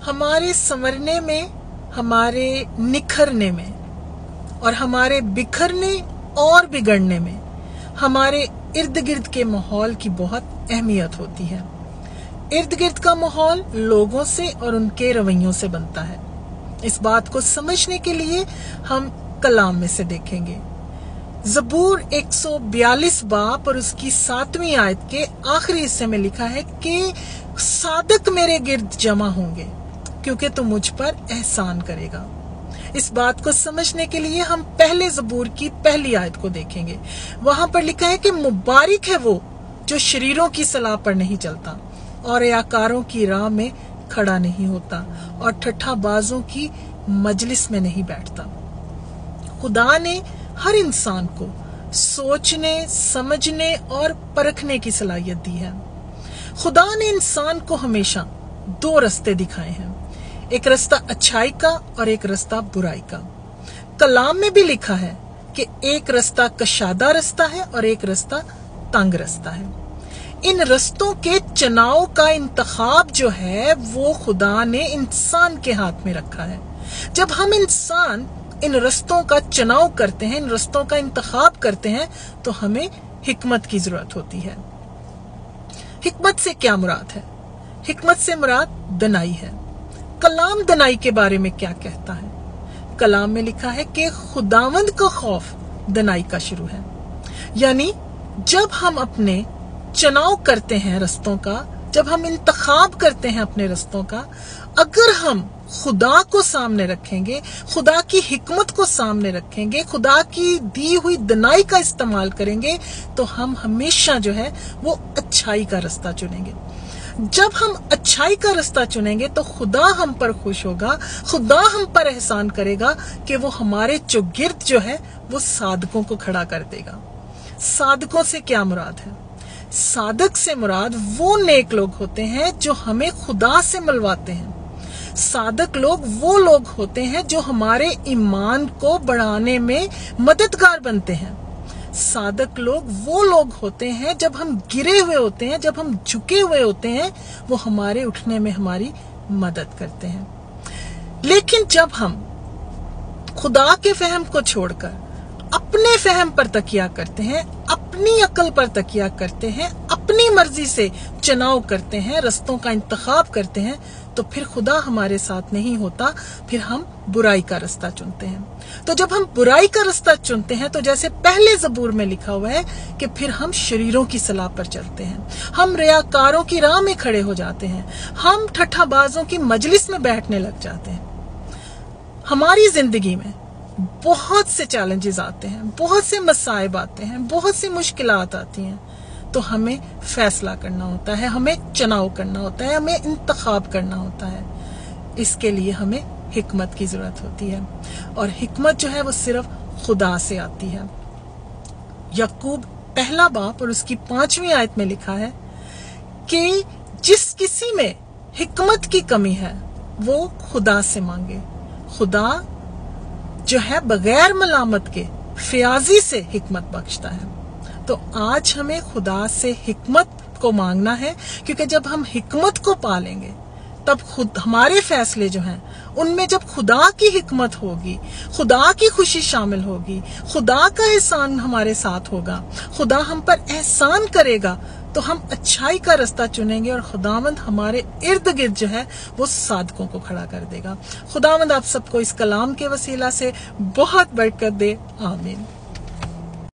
हमारे संवरने में, हमारे निखरने में और हमारे बिखरने और बिगड़ने में हमारे इर्द गिर्द के माहौल की बहुत अहमियत होती है। इर्द गिर्द का माहौल लोगों से और उनके रवैयों से बनता है। इस बात को समझने के लिए हम कलाम में से देखेंगे। ज़बूर 142 बाब और उसकी 7वीं आयत के आखिरी हिस्से में लिखा है कि सादक मेरे गिर्द जमा होंगे क्योंकि तू मुझ पर एहसान करेगा। इस बात को समझने के लिए हम पहले ज़बूर की पहली आयत को देखेंगे। वहां पर लिखा है कि मुबारक है वो जो शरीरों की सलाह पर नहीं चलता और रियाकारों की राह में खड़ा नहीं होता और ठट्ठाबाजों की मजलिस में नहीं बैठता। खुदा ने हर इंसान को सोचने, समझने और परखने की सलाहियत दी है। खुदा ने इंसान को हमेशा 2 रास्ते दिखाए हैं, एक रास्ता अच्छाई का और एक रास्ता बुराई का। कलाम में भी लिखा है कि एक रास्ता कशादा रास्ता है और एक रास्ता तंग रास्ता है। इन रास्तों के चुनाव का इंतखाब जो है वो खुदा ने इंसान के हाथ में रखा है। जब हम इंसान इन रास्तों का चुनाव करते हैं, इन रास्तों का इंतखाब करते हैं, तो हमें हिकमत की जरूरत होती है। हिकमत से क्या मुराद है? हिकमत से मुराद दनाई है। कलाम दनाई के बारे में क्या कहता है? कलाम में लिखा है कि खुदावंद का खौफ दनाई का शुरू है। यानी जब हम अपने चुनाव करते हैं रास्तों का, जब हम इंतखाब करते हैं अपने रास्तों का, अगर हम खुदा को सामने रखेंगे, खुदा की हिकमत को सामने रखेंगे, खुदा की दी हुई दनाई का इस्तेमाल करेंगे, तो हम हमेशा जो है वो अच्छाई का रास्ता चुनेंगे। जब हम अच्छाई का रास्ता चुनेंगे तो खुदा हम पर खुश होगा, खुदा हम पर एहसान करेगा कि वो हमारे चौगिर्द जो है वो सादकों को खड़ा कर देगा। सादकों से क्या मुराद है? सादक से मुराद वो नेक लोग होते हैं जो हमें खुदा से मिलवाते हैं। सादक लोग वो लोग होते हैं जो हमारे ईमान को बढ़ाने में मददगार बनते हैं। सादक लोग वो लोग होते हैं जब हम गिरे हुए होते हैं, जब हम झुके हुए होते हैं, वो हमारे उठने में हमारी मदद करते हैं। लेकिन जब हम खुदा के फहम को छोड़कर अपने फहम पर तकिया करते हैं, अपनी अकल पर तकिया करते हैं, अपनी मर्जी से चुनाव करते हैं, रास्तों का इंतखाब करते हैं, तो फिर खुदा हमारे साथ नहीं होता, फिर हम बुराई का रास्ता चुनते हैं। तो जब हम बुराई का रास्ता चुनते हैं तो जैसे पहले ज़बूर में लिखा हुआ है कि फिर हम शरीरों की सलाह पर चलते हैं, हम रियाकारों की राह में खड़े हो जाते हैं, हम ठट्ठाबाजों की मजलिस में बैठने लग जाते हैं। हमारी जिंदगी में बहुत से चैलेंजेस आते हैं, बहुत से मसाइब आते हैं, बहुत सी मुश्किलात आती हैं, तो हमें फैसला करना होता है, हमें चुनाव करना होता है, हमें इंतखाब करना होता है। इसके लिए हमें हिकमत की जरूरत होती है और हिकमत जो है वो सिर्फ खुदा से आती है। याकूब 1 बाब और उसकी 5वीं आयत में लिखा है कि जिस किसी में हिकमत की कमी है वो खुदा से मांगे। खुदा जो है बगैर मलामत के फयाजी से हिकमत बख्शता है। तो आज हमें खुदा से हिकमत को मांगना है, क्योंकि जब हम हिकमत को पालेंगे तब खुद हमारे फैसले जो हैं उनमें जब खुदा की हिकमत होगी, खुदा की खुशी शामिल होगी, खुदा का एहसान हमारे साथ होगा, खुदा हम पर एहसान करेगा, तो हम अच्छाई का रास्ता चुनेंगे और खुदावंद हमारे इर्द गिर्द जो है वो सादकों को खड़ा कर देगा। खुदावंद आप सबको इस कलाम के वसीला से बहुत बरकत दे। आमीन।